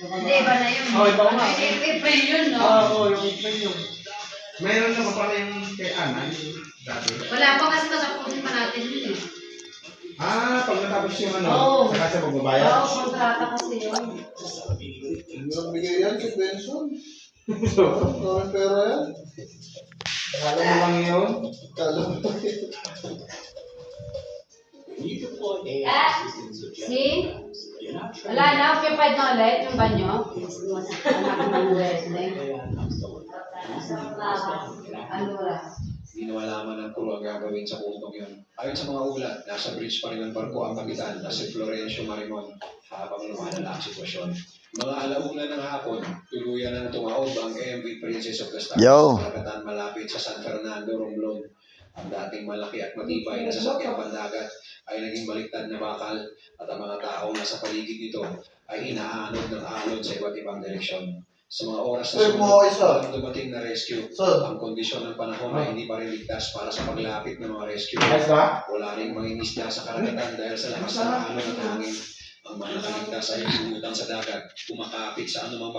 Hindi, iba na yun. Oo, iba nga. April yun, no? Oo, yung April yun. Meron na ba pala yung kay Ana? Dati? Wala pa kasi tasapusin pa natin yun eh. Pag natapos yung ano, Oo. saka siya magbabayad? Oo, kontrata kasi yun. Bigay yan si Benson. Maraming pera yan. Akala mo lang yun? Kala mo. See? Wala na, occupied na ulit yung banyo. Ano ra? Hindi na malaman ng crew ang gagawin sa puntong yun. Ayon sa mga ulat, nasa bridge pa rin ng barko ang kapitan na si Florencio Marimon habang lumalala ang sitwasyon. Mga alauna ng hapon, tuluyan na tumaob ang MV Princess of the Stars sa karagatan malapit sa San Fernando, Romblon. Ang dating malaki at matibay na sasakyang pandagat ay naging baliktad na bakal at ang mga taong nasa paligid nito ay inaanod ng alon sa iba't ibang direksyon. Sa mga oras na walang dumating na rescue, ang kondisyon ng panahon ay hindi pa rin ligtas para sa paglapit ng mga rescue. Wala rin mga ingisda sa karagatan dahil sa lakas ng alon at hangin. Ang mga nakaligtas ay lumutang sa dagat, kumakapit sa anumang